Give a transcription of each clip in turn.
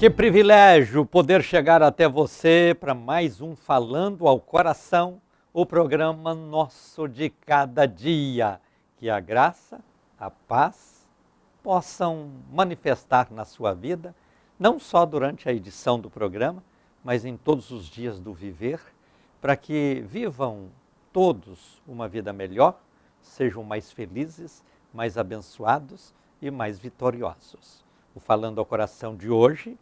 Que privilégio poder chegar até você para mais um Falando ao Coração, o programa nosso de cada dia. Que a graça, a paz possam manifestar na sua vida, não só durante a edição do programa, mas em todos os dias do viver, para que vivam todos uma vida melhor, sejam mais felizes, mais abençoados e mais vitoriosos. O Falando ao Coração de hoje,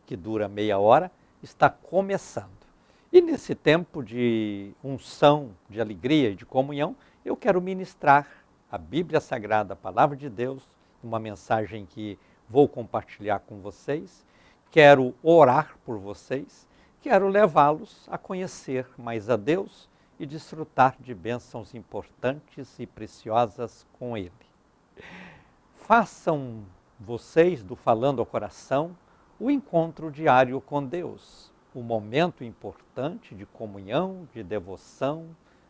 que dura meia hora, está começando. E nesse tempo de unção, de alegria e de comunhão, eu quero ministrar a Bíblia Sagrada, a Palavra de Deus, uma mensagem que vou compartilhar com vocês. Quero orar por vocês, quero levá-los a conhecer mais a Deus e desfrutar de bênçãos importantes e preciosas com Ele. Façam vocês do Falando ao Coração o encontro diário com Deus, um momento importante de comunhão, de devoção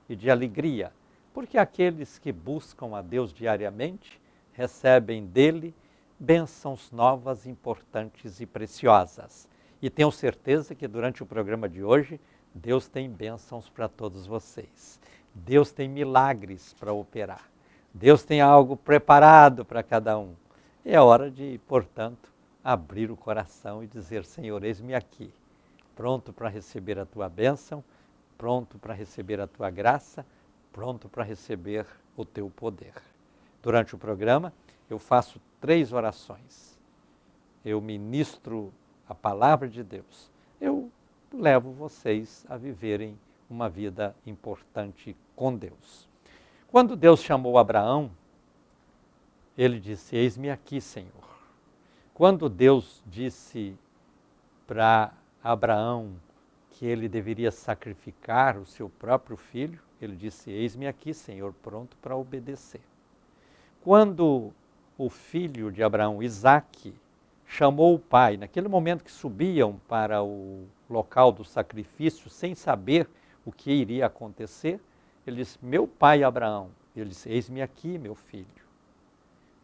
e de alegria, porque aqueles que buscam a Deus diariamente recebem dele bênçãos novas, importantes e preciosas. E tenho certeza que durante o programa de hoje, Deus tem bênçãos para todos vocês. Deus tem milagres para operar. Deus tem algo preparado para cada um. É hora de, portanto, abrir o coração e dizer: Senhor, eis-me aqui, pronto para receber a tua bênção, pronto para receber a tua graça, pronto para receber o teu poder. Durante o programa, eu faço 3 orações. Eu ministro a palavra de Deus. Eu levo vocês a viverem uma vida importante com Deus. Quando Deus chamou Abraão, ele disse: eis-me aqui, Senhor. Quando Deus disse para Abraão que ele deveria sacrificar o seu próprio filho, ele disse: eis-me aqui, Senhor, pronto para obedecer. Quando o filho de Abraão, Isaque, chamou o pai, naquele momento que subiam para o local do sacrifício, sem saber o que iria acontecer, ele disse: meu pai Abraão. Ele disse: eis-me aqui, meu filho.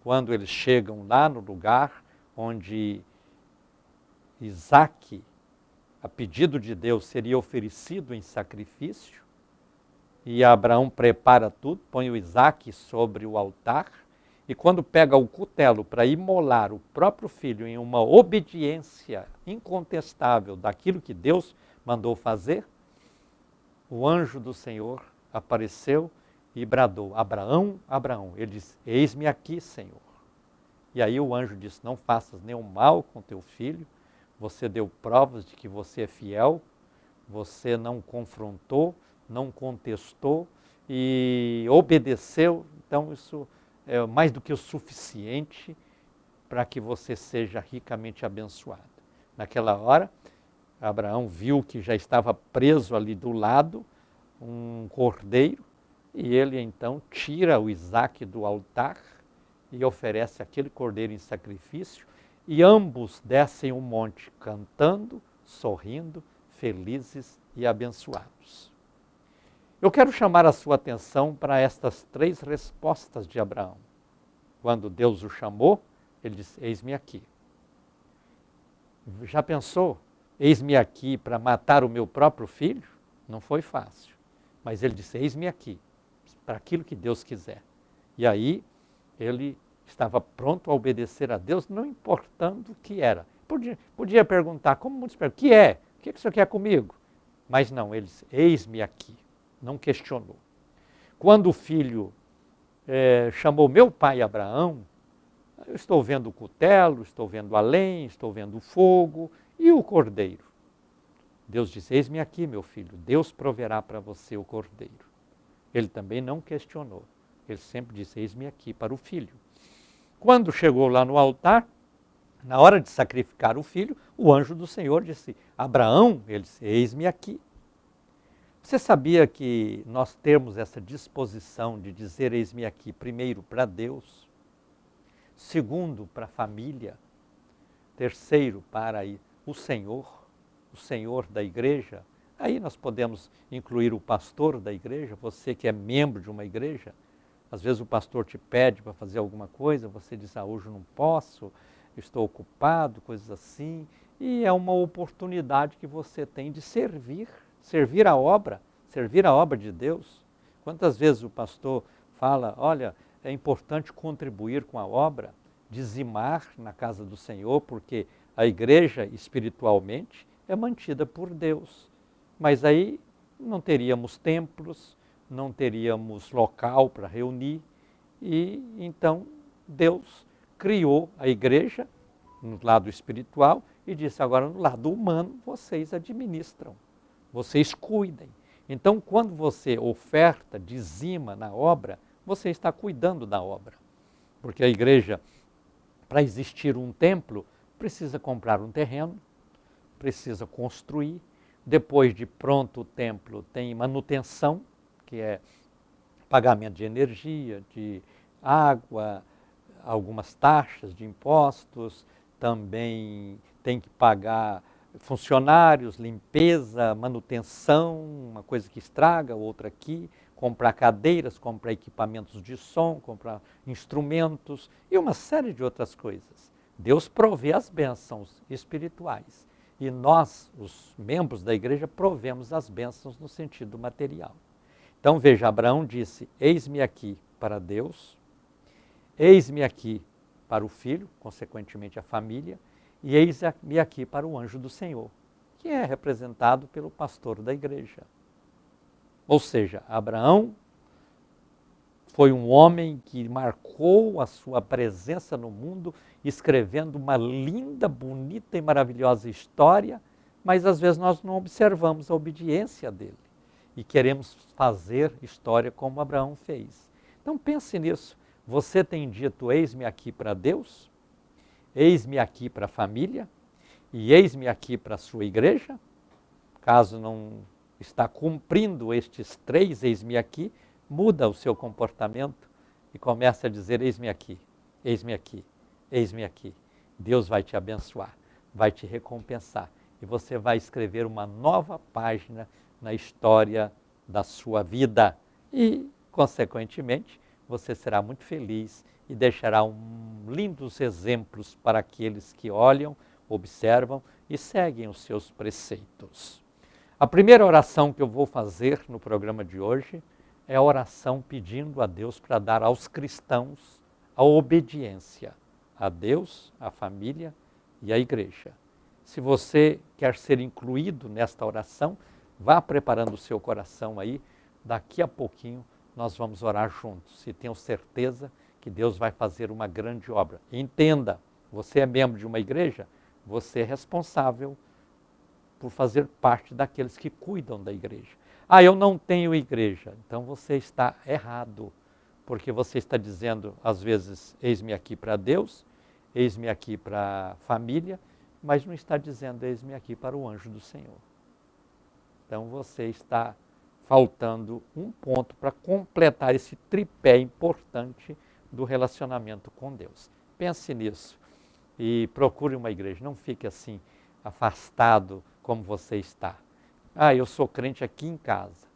Quando eles chegam lá no lugar onde Isaque, a pedido de Deus, seria oferecido em sacrifício, e Abraão prepara tudo, põe o Isaque sobre o altar, e quando pega o cutelo para imolar o próprio filho em uma obediência incontestável daquilo que Deus mandou fazer, o anjo do Senhor apareceu e bradou: Abraão, Abraão. Ele disse: eis-me aqui, Senhor. E aí o anjo disse: não faças nenhum mal com teu filho, você deu provas de que você é fiel, você não confrontou, não contestou e obedeceu, então isso é mais do que o suficiente para que você seja ricamente abençoado. Naquela hora, Abraão viu que já estava preso ali do lado um cordeiro, e ele então tira o Isaque do altar e oferece aquele cordeiro em sacrifício, e ambos descem o monte cantando, sorrindo, felizes e abençoados. Eu quero chamar a sua atenção para estas 3 respostas de Abraão. Quando Deus o chamou, ele disse: eis-me aqui. Já pensou? Eis-me aqui para matar o meu próprio filho? Não foi fácil. Mas ele disse: eis-me aqui, para aquilo que Deus quiser. E aí ele estava pronto a obedecer a Deus, não importando o que era. Podia perguntar, como muitos perguntam: o que é? O que o senhor quer comigo? Mas não, ele disse: eis-me aqui. Não questionou. Quando o filho chamou meu pai Abraão, eu estou vendo o cutelo, estou vendo a lenha, estou vendo o fogo e o cordeiro. Deus disse: eis-me aqui, meu filho, Deus proverá para você o cordeiro. Ele também não questionou. Ele sempre disse: eis-me aqui, para o filho. Quando chegou lá no altar, na hora de sacrificar o filho, o anjo do Senhor disse: Abraão, ele disse: eis-me aqui. Você sabia que nós temos essa disposição de dizer eis-me aqui, primeiro para Deus, segundo para a família, terceiro para o Senhor da igreja? Aí nós podemos incluir o pastor da igreja, você que é membro de uma igreja. Às vezes o pastor te pede para fazer alguma coisa, você diz: hoje não posso, estou ocupado, coisas assim. e é uma oportunidade que você tem de servir a obra de Deus. Quantas vezes o pastor fala, olha, é importante contribuir com a obra, dizimar na casa do Senhor, porque a igreja espiritualmente é mantida por Deus. Mas aí não teríamos templos, não teríamos local para reunir, e então Deus criou a igreja no lado espiritual e disse, agora no lado humano vocês administram, vocês cuidem. Então quando você oferta, dizima na obra, você está cuidando da obra. Porque a igreja, para existir um templo, precisa comprar um terreno, precisa construir. Depois de pronto o templo tem manutenção, que é pagamento de energia, de água, algumas taxas de impostos, também tem que pagar funcionários, limpeza, manutenção, uma coisa que estraga, outra aqui, comprar cadeiras, comprar equipamentos de som, comprar instrumentos e uma série de outras coisas. Deus provê as bênçãos espirituais e nós, os membros da igreja, provemos as bênçãos no sentido material. Então veja, Abraão disse, eis-me aqui para Deus, eis-me aqui para o filho, consequentemente a família, e eis-me aqui para o anjo do Senhor, que é representado pelo pastor da igreja. Ou seja, Abraão foi um homem que marcou a sua presença no mundo, escrevendo uma linda, bonita e maravilhosa história, mas às vezes nós não observamos a obediência dele e queremos fazer história como Abraão fez. Então pense nisso. Você tem dito, eis-me aqui para Deus, eis-me aqui para a família e eis-me aqui para a sua igreja. Caso não está cumprindo estes três, eis-me aqui, muda o seu comportamento e começa a dizer, eis-me aqui, eis-me aqui, eis-me aqui. Deus vai te abençoar, vai te recompensar e você vai escrever uma nova página na história da sua vida e, consequentemente, você será muito feliz e deixará lindos exemplos para aqueles que olham, observam e seguem os seus preceitos. A primeira oração que eu vou fazer no programa de hoje é a oração pedindo a Deus para dar aos cristãos a obediência a Deus, a família e a igreja. Se você quer ser incluído nesta oração, vá preparando o seu coração aí, daqui a pouquinho nós vamos orar juntos e tenho certeza que Deus vai fazer uma grande obra. Entenda, você é membro de uma igreja, você é responsável por fazer parte daqueles que cuidam da igreja. Ah, eu não tenho igreja. Então você está errado, porque você está dizendo, às vezes, eis-me aqui para Deus, eis-me aqui para a família, mas não está dizendo, eis-me aqui para o anjo do Senhor. Então você está faltando um ponto para completar esse tripé importante do relacionamento com Deus. Pense nisso e procure uma igreja, não fique assim, afastado como você está. Ah, eu sou crente aqui em casa.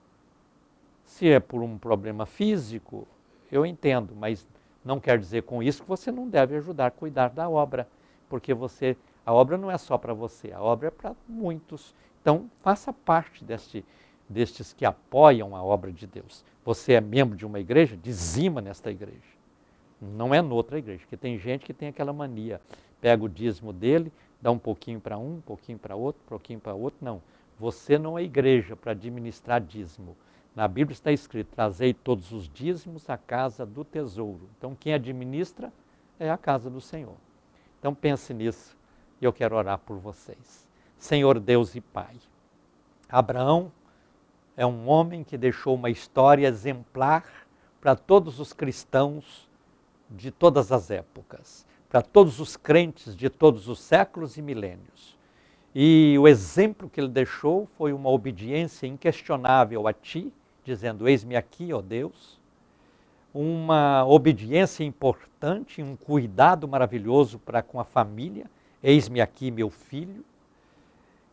Se é por um problema físico, eu entendo, mas não quer dizer com isso que você não deve ajudar a cuidar da obra, porque a obra não é só para você, a obra é para muitos. Então, faça parte destes que apoiam a obra de Deus. Você é membro de uma igreja, dizima nesta igreja. Não é noutra igreja, porque tem gente que tem aquela mania, pega o dízimo dele, dá um pouquinho para um pouquinho para outro, um pouquinho para outro. Não, você não é igreja para administrar dízimo. Na Bíblia está escrito, trazei todos os dízimos à casa do tesouro. Então quem administra é a casa do Senhor. Então pense nisso e eu quero orar por vocês. Senhor Deus e Pai, Abraão é um homem que deixou uma história exemplar para todos os cristãos de todas as épocas, para todos os crentes de todos os séculos e milênios. E o exemplo que ele deixou foi uma obediência inquestionável a Ti, dizendo, eis-me aqui, ó Deus, uma obediência importante, um cuidado maravilhoso para com a família, eis-me aqui, meu filho,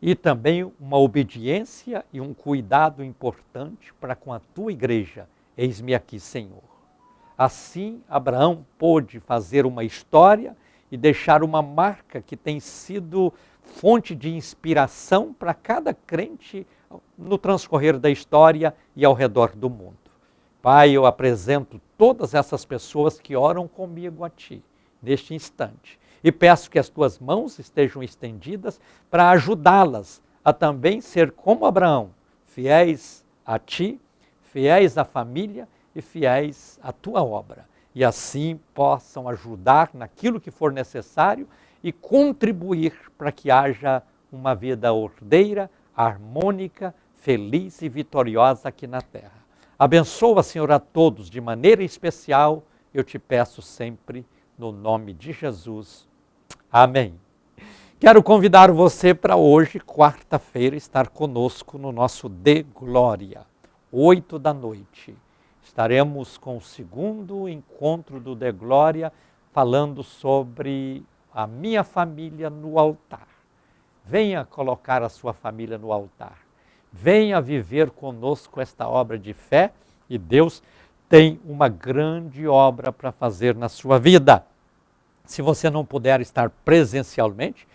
e também uma obediência e um cuidado importante para com a Tua igreja, eis-me aqui, Senhor. Assim, Abraão pôde fazer uma história e deixar uma marca que tem sido fonte de inspiração para cada crente no transcorrer da história e ao redor do mundo. Pai, eu apresento todas essas pessoas que oram comigo a Ti, neste instante, e peço que as Tuas mãos estejam estendidas para ajudá-las a também ser como Abraão, fiéis a Ti, fiéis à família e fiéis à Tua obra. E assim possam ajudar naquilo que for necessário e contribuir para que haja uma vida ordeira, harmônica, feliz e vitoriosa aqui na terra. Abençoa, Senhor, a todos de maneira especial, eu te peço sempre, no nome de Jesus. Amém. Quero convidar você para hoje, quarta-feira, estar conosco no nosso De Glória, 8 da noite. Estaremos com o segundo encontro do De Glória, falando sobre a minha família no altar. Venha colocar a sua família no altar. Venha viver conosco esta obra de fé e Deus tem uma grande obra para fazer na sua vida. Se você não puder estar presencialmente,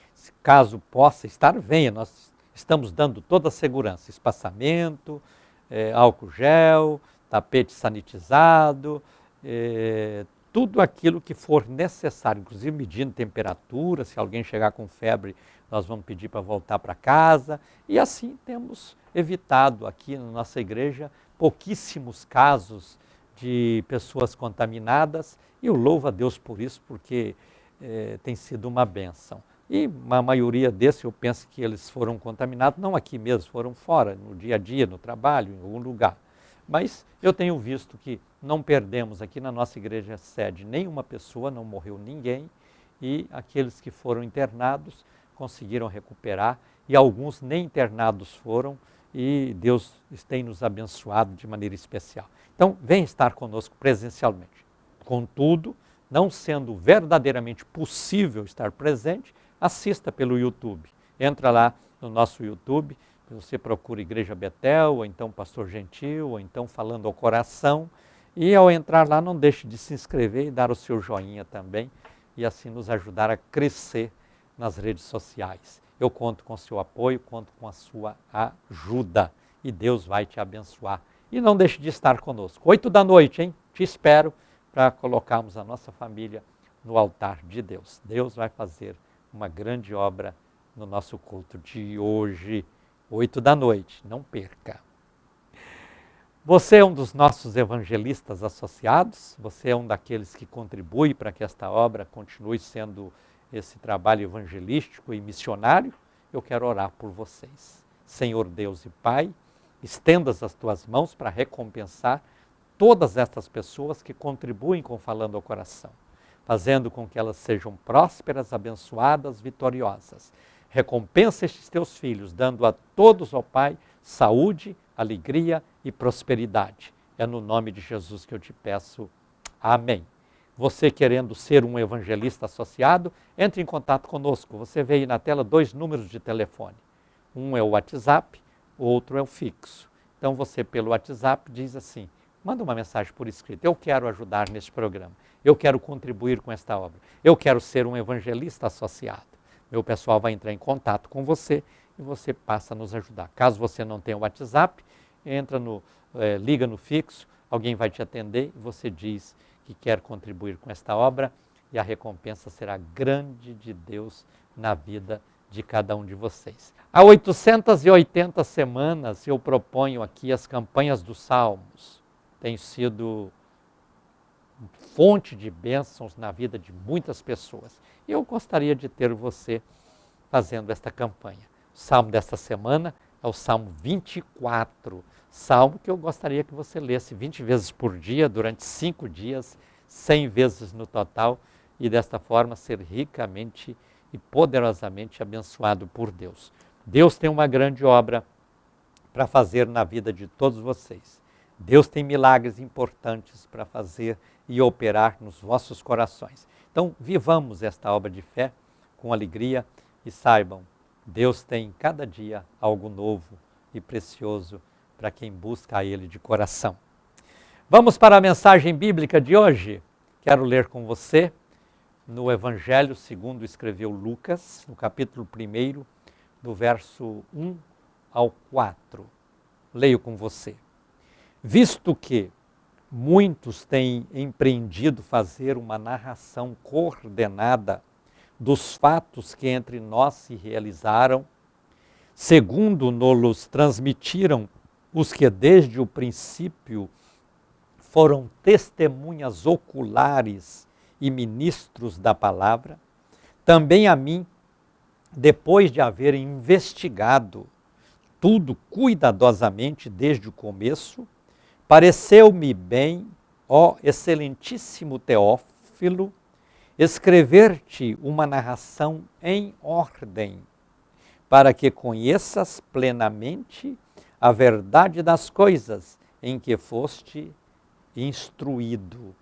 caso possa estar, venha. Nós estamos dando toda a segurança, espaçamento, álcool gel, tapete sanitizado, tudo aquilo que for necessário, inclusive medindo temperatura. Se alguém chegar com febre, nós vamos pedir para voltar para casa. E assim temos evitado aqui na nossa igreja pouquíssimos casos de pessoas contaminadas. E eu louvo a Deus por isso, porque tem sido uma bênção. E a maioria desses, eu penso que eles foram contaminados, não aqui mesmo, foram fora, no dia a dia, no trabalho, em algum lugar. Mas eu tenho visto que não perdemos aqui na nossa igreja sede nenhuma pessoa, não morreu ninguém, e aqueles que foram internados conseguiram recuperar, e alguns nem internados foram, e Deus tem nos abençoado de maneira especial. Então, vem estar conosco presencialmente. Contudo, não sendo verdadeiramente possível estar presente, assista pelo YouTube. Entra lá no nosso YouTube, você procura Igreja Betel, ou então Pastor Gentil, ou então Falando ao Coração. E ao entrar lá, não deixe de se inscrever e dar o seu joinha também, e assim nos ajudar a crescer nas redes sociais. Eu conto com o seu apoio, conto com a sua ajuda, e Deus vai te abençoar. E não deixe de estar conosco. 8 da noite, hein? Te espero para colocarmos a nossa família no altar de Deus. Deus vai fazer uma grande obra no nosso culto de hoje, 8 da noite. Não perca. Você é um dos nossos evangelistas associados, você é um daqueles que contribui para que esta obra continue sendo esse trabalho evangelístico e missionário. Eu quero orar por vocês. Senhor Deus e Pai, estendas as tuas mãos para recompensar todas estas pessoas que contribuem com Falando ao Coração, fazendo com que elas sejam prósperas, abençoadas, vitoriosas. Recompensa estes teus filhos, dando a todos, ó Pai, saúde, alegria e prosperidade. É no nome de Jesus que eu te peço. Amém. Você querendo ser um evangelista associado, entre em contato conosco. Você vê aí na tela 2 números de telefone. Um é o WhatsApp, o outro é o fixo. Então você pelo WhatsApp diz assim, manda uma mensagem por escrito, eu quero ajudar neste programa, eu quero contribuir com esta obra, eu quero ser um evangelista associado. Meu pessoal vai entrar em contato com você e você passa a nos ajudar. Caso você não tenha o WhatsApp, liga no fixo, alguém vai te atender e você diz que quer contribuir com esta obra e a recompensa será grande de Deus na vida de cada um de vocês. Há 880 semanas eu proponho aqui as campanhas dos Salmos. Tem sido fonte de bênçãos na vida de muitas pessoas. E eu gostaria de ter você fazendo esta campanha. O salmo desta semana é o Salmo 24, salmo que eu gostaria que você lesse 20 vezes por dia, durante 5 dias, 100 vezes no total, e desta forma ser ricamente e poderosamente abençoado por Deus. Deus tem uma grande obra para fazer na vida de todos vocês. Deus tem milagres importantes para fazer e operar nos vossos corações. Então, vivamos esta obra de fé com alegria e saibam, Deus tem cada dia algo novo e precioso para quem busca a Ele de coração. Vamos para a mensagem bíblica de hoje. Quero ler com você no Evangelho segundo escreveu Lucas, no capítulo 1, do verso 1 ao 4. Leio com você. Visto que muitos têm empreendido fazer uma narração coordenada dos fatos que entre nós se realizaram, segundo nos transmitiram os que desde o princípio foram testemunhas oculares e ministros da palavra, também a mim, depois de haver investigado tudo cuidadosamente desde o começo, pareceu-me bem, ó excelentíssimo Teófilo, escrever-te uma narração em ordem, para que conheças plenamente a verdade das coisas em que foste instruído.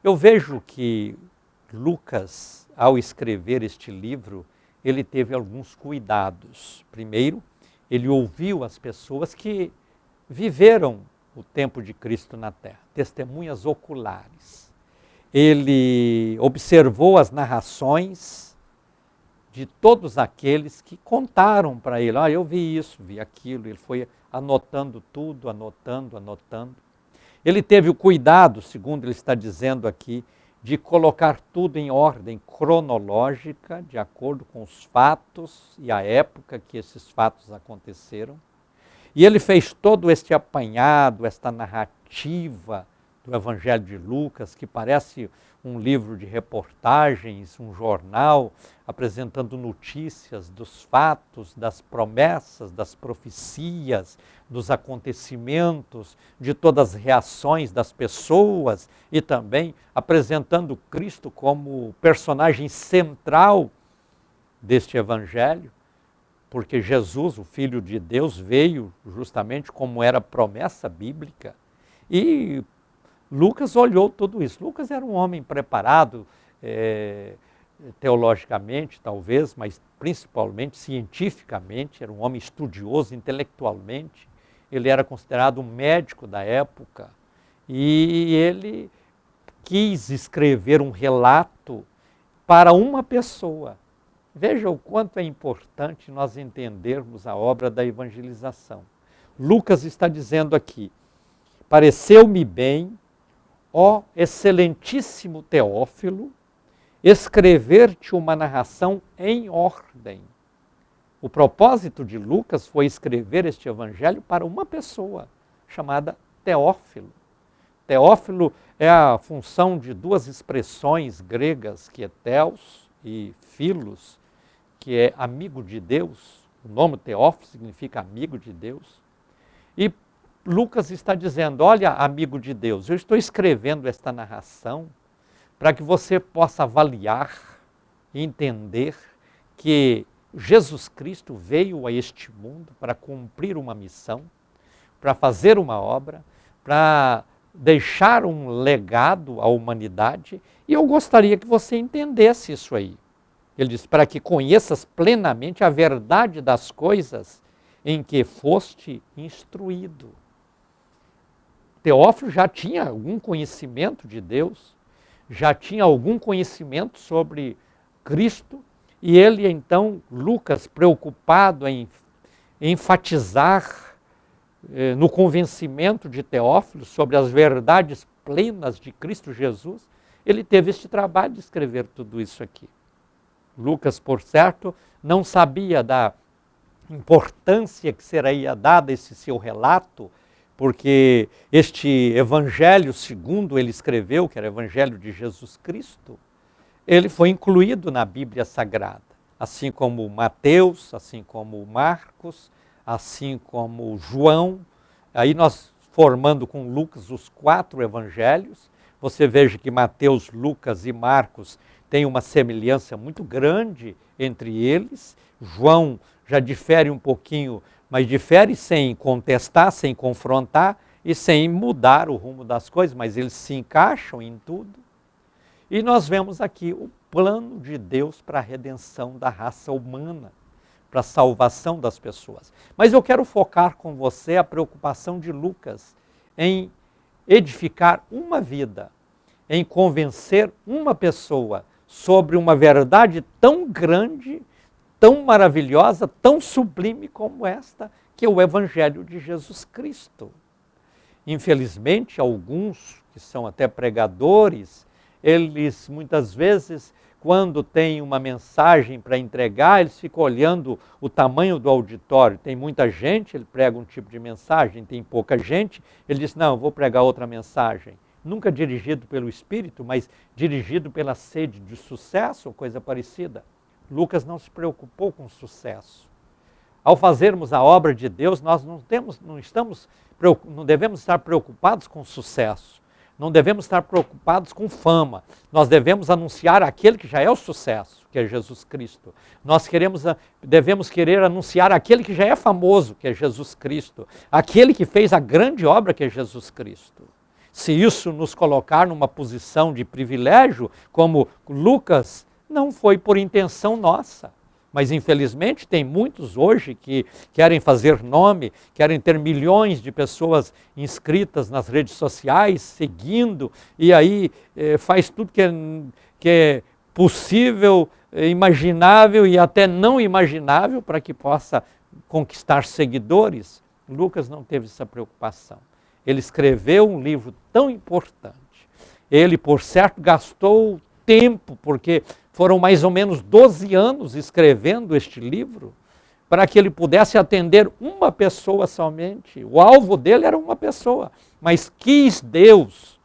Eu vejo que Lucas, ao escrever este livro, ele teve alguns cuidados. Primeiro, ele ouviu as pessoas que viveram o tempo de Cristo na Terra, testemunhas oculares. Ele observou as narrações de todos aqueles que contaram para ele, eu vi isso, vi aquilo, ele foi anotando tudo, anotando. Ele teve o cuidado, segundo ele está dizendo aqui, de colocar tudo em ordem cronológica, de acordo com os fatos e a época que esses fatos aconteceram. E ele fez todo este apanhado, esta narrativa do Evangelho de Lucas, que parece um livro de reportagens, um jornal, apresentando notícias dos fatos, das promessas, das profecias, dos acontecimentos, de todas as reações das pessoas e também apresentando Cristo como personagem central deste Evangelho, porque Jesus, o Filho de Deus, veio justamente como era a promessa bíblica. E Lucas olhou tudo isso. Lucas era um homem preparado, teologicamente talvez, mas principalmente cientificamente, era um homem estudioso intelectualmente. Ele era considerado um médico da época e ele quis escrever um relato para uma pessoa. Veja o quanto é importante nós entendermos a obra da evangelização. Lucas está dizendo aqui, pareceu-me bem, ó excelentíssimo Teófilo, escrever-te uma narração em ordem. O propósito de Lucas foi escrever este evangelho para uma pessoa, chamada Teófilo. Teófilo é a função de duas expressões gregas, que é Theos e Philos, que é amigo de Deus. O nome Teófilo significa amigo de Deus. E Lucas está dizendo, olha, amigo de Deus, eu estou escrevendo esta narração para que você possa avaliar e entender que Jesus Cristo veio a este mundo para cumprir uma missão, para fazer uma obra, para deixar um legado à humanidade, e eu gostaria que você entendesse isso aí. Ele diz, para que conheças plenamente a verdade das coisas em que foste instruído. Teófilo já tinha algum conhecimento de Deus, já tinha algum conhecimento sobre Cristo, e ele então, Lucas, preocupado em enfatizar no convencimento de Teófilo sobre as verdades plenas de Cristo Jesus, ele teve este trabalho de escrever tudo isso aqui. Lucas, por certo, não sabia da importância que seria dada a esse seu relato, porque este evangelho, segundo ele escreveu, que era o evangelho de Jesus Cristo, ele foi incluído na Bíblia Sagrada, assim como Mateus, assim como Marcos, assim como João. Aí nós, formando com Lucas os 4 evangelhos, você veja que Mateus, Lucas e Marcos têm uma semelhança muito grande entre eles. João já difere um pouquinho, mas difere sem contestar, sem confrontar e sem mudar o rumo das coisas, mas eles se encaixam em tudo. E nós vemos aqui o plano de Deus para a redenção da raça humana, para a salvação das pessoas. Mas eu quero focar com você a preocupação de Lucas em edificar uma vida, em convencer uma pessoa sobre uma verdade tão grande, tão maravilhosa, tão sublime como esta, que é o Evangelho de Jesus Cristo. Infelizmente, alguns que são até pregadores, eles muitas vezes, quando tem uma mensagem para entregar, eles ficam olhando o tamanho do auditório. Tem muita gente, ele prega um tipo de mensagem, tem pouca gente, ele diz, não, eu vou pregar outra mensagem. Nunca dirigido pelo Espírito, mas dirigido pela sede de sucesso ou coisa parecida. Lucas não se preocupou com sucesso. Ao fazermos a obra de Deus, nós não devemos estar preocupados com sucesso. Não devemos estar preocupados com fama. Nós devemos anunciar aquele que já é o sucesso, que é Jesus Cristo. Devemos querer anunciar aquele que já é famoso, que é Jesus Cristo. Aquele que fez a grande obra, que é Jesus Cristo. Se isso nos colocar numa posição de privilégio, como Lucas, não foi por intenção nossa. Mas infelizmente tem muitos hoje que querem fazer nome, querem ter milhões de pessoas inscritas nas redes sociais, seguindo, e aí faz tudo que é possível, imaginável e até não imaginável para que possa conquistar seguidores. Lucas não teve essa preocupação. Ele escreveu um livro tão importante. Ele, por certo, gastou tempo, porque foram mais ou menos 12 anos escrevendo este livro, para que ele pudesse atender uma pessoa somente. O alvo dele era uma pessoa, mas quis Deus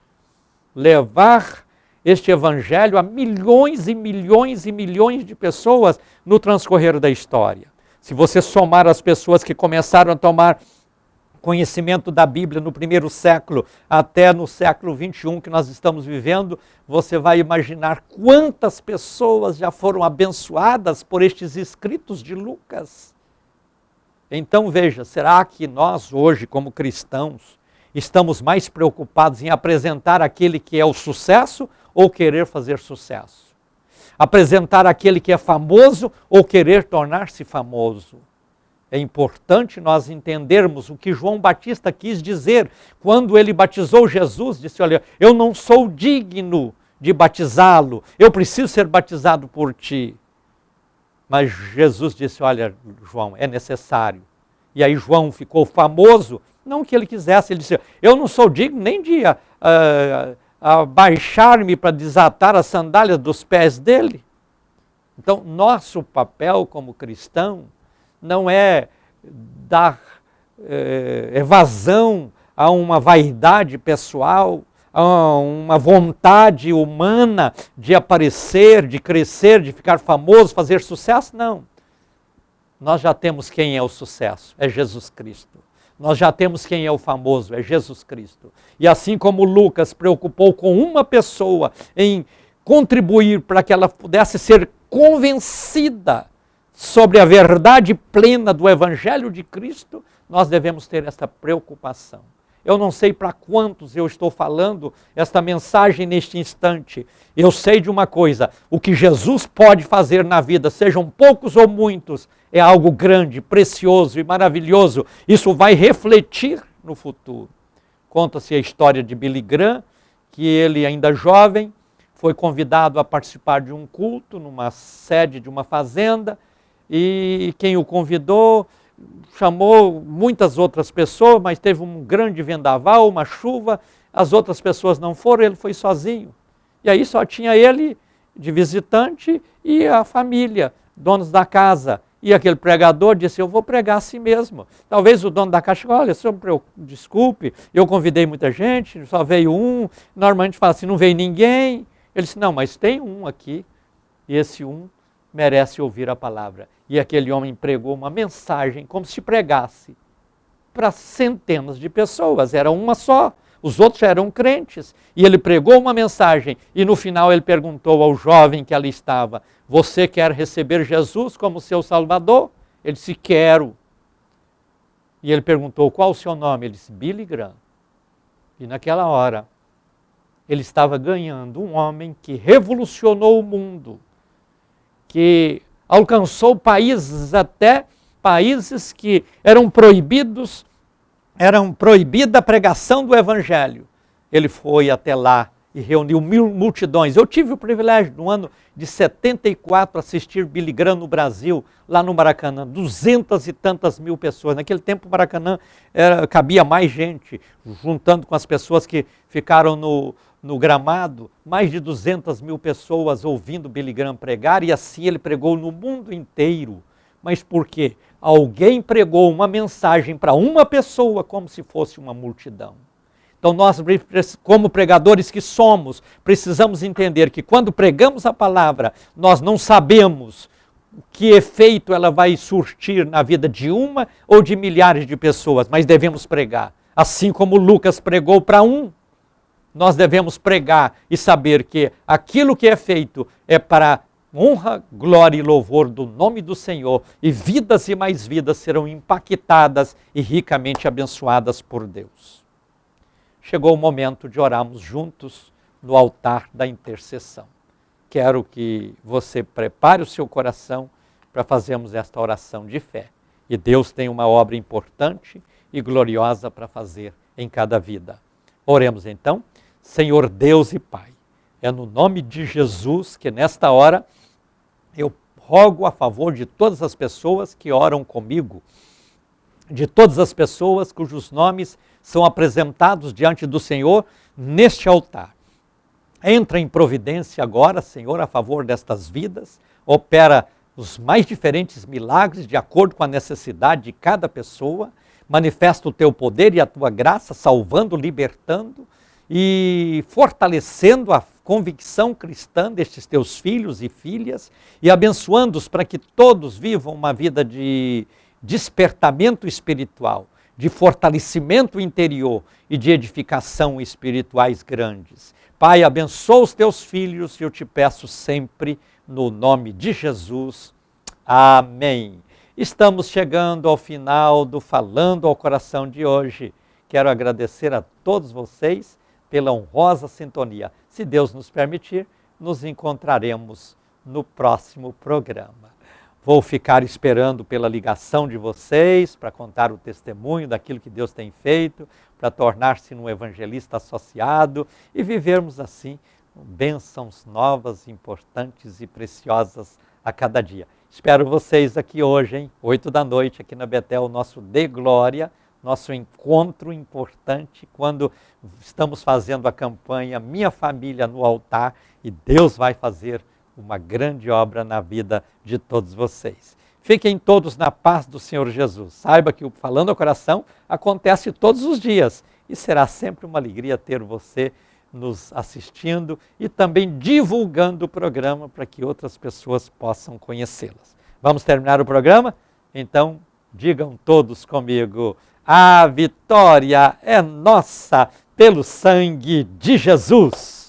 levar este evangelho a milhões e milhões e milhões de pessoas no transcorrer da história. Se você somar as pessoas que começaram a tomar conhecimento da Bíblia no primeiro século até no século 21 que nós estamos vivendo, você vai imaginar quantas pessoas já foram abençoadas por estes escritos de Lucas. Então veja, será que nós hoje como cristãos estamos mais preocupados em apresentar aquele que é o sucesso ou querer fazer sucesso? Apresentar aquele que é famoso ou querer tornar-se famoso? É importante nós entendermos o que João Batista quis dizer quando ele batizou Jesus. Disse, olha, eu não sou digno de batizá-lo, eu preciso ser batizado por ti. Mas Jesus disse, olha, João, é necessário. E aí João ficou famoso, não que ele quisesse, ele disse, eu não sou digno nem de abaixar-me para desatar as sandálias dos pés dele. Então, nosso papel como cristão não é dar evasão a uma vaidade pessoal, a uma vontade humana de aparecer, de crescer, de ficar famoso, fazer sucesso, não. Nós já temos quem é o sucesso, é Jesus Cristo. Nós já temos quem é o famoso, é Jesus Cristo. E assim como Lucas preocupou com uma pessoa em contribuir para que ela pudesse ser convencida sobre a verdade plena do Evangelho de Cristo, nós devemos ter esta preocupação. Eu não sei para quantos eu estou falando esta mensagem neste instante. Eu sei de uma coisa, o que Jesus pode fazer na vida, sejam poucos ou muitos, é algo grande, precioso e maravilhoso. Isso vai refletir no futuro. Conta-se a história de Billy Graham, que ele ainda jovem, foi convidado a participar de um culto numa sede de uma fazenda, e quem o convidou chamou muitas outras pessoas, mas teve um grande vendaval, uma chuva, as outras pessoas não foram, ele foi sozinho. E aí só tinha ele de visitante e a família, donos da casa. E aquele pregador disse, eu vou pregar assim mesmo. Talvez o dono da casa, olha, senhor, desculpe, eu convidei muita gente, só veio um, normalmente fala assim, não veio ninguém. Ele disse, não, mas tem um aqui, e esse um merece ouvir a palavra. E aquele homem pregou uma mensagem como se pregasse para centenas de pessoas, era uma só, os outros eram crentes. E ele pregou uma mensagem e no final ele perguntou ao jovem que ali estava, você quer receber Jesus como seu Salvador? Ele disse, quero. E ele perguntou, qual o seu nome? Ele disse, Billy Graham. E naquela hora, ele estava ganhando um homem que revolucionou o mundo, que alcançou países, até países que eram proibida a pregação do Evangelho. Ele foi até lá e reuniu multidões. Eu tive o privilégio, no ano de 74, assistir Billy Graham no Brasil, lá no Maracanã, 200 e tantas mil pessoas. Naquele tempo o Maracanã cabia mais gente, juntando com as pessoas que ficaram no gramado, mais de 200 mil pessoas ouvindo Billy Graham pregar, e assim ele pregou no mundo inteiro. Mas por quê? Alguém pregou uma mensagem para uma pessoa como se fosse uma multidão. Então nós, como pregadores que somos, precisamos entender que quando pregamos a palavra, nós não sabemos que efeito ela vai surtir na vida de uma ou de milhares de pessoas, mas devemos pregar. Assim como Lucas pregou para um, nós devemos pregar e saber que aquilo que é feito é para honra, glória e louvor do nome do Senhor, e vidas e mais vidas serão impactadas e ricamente abençoadas por Deus. Chegou o momento de orarmos juntos no altar da intercessão. Quero que você prepare o seu coração para fazermos esta oração de fé. E Deus tem uma obra importante e gloriosa para fazer em cada vida. Oremos então. Senhor Deus e Pai, é no nome de Jesus que nesta hora eu rogo a favor de todas as pessoas que oram comigo, de todas as pessoas cujos nomes são apresentados diante do Senhor neste altar. Entra em providência agora, Senhor, a favor destas vidas, opera os mais diferentes milagres de acordo com a necessidade de cada pessoa, manifesta o teu poder e a tua graça, salvando, libertando e fortalecendo a convicção cristã destes teus filhos e filhas e abençoando-os para que todos vivam uma vida de despertamento espiritual, de fortalecimento interior e de edificação espirituais grandes. Pai, abençoa os teus filhos e eu te peço sempre no nome de Jesus. Amém. Estamos chegando ao final do Falando ao Coração de hoje. Quero agradecer a todos vocês pela honrosa sintonia. Se Deus nos permitir, nos encontraremos no próximo programa. Vou ficar esperando pela ligação de vocês para contar o testemunho daquilo que Deus tem feito, para tornar-se um evangelista associado e vivermos assim bênçãos novas, importantes e preciosas a cada dia. Espero vocês aqui hoje, hein? 8 da noite, aqui na Betel, nosso De Glória, nosso encontro importante, quando estamos fazendo a campanha Minha Família no Altar, e Deus vai fazer uma grande obra na vida de todos vocês. Fiquem todos na paz do Senhor Jesus. Saiba que o Falando ao Coração acontece todos os dias e será sempre uma alegria ter você nos assistindo e também divulgando o programa para que outras pessoas possam conhecê-las. Vamos terminar o programa? Então, digam todos comigo: a vitória é nossa pelo sangue de Jesus.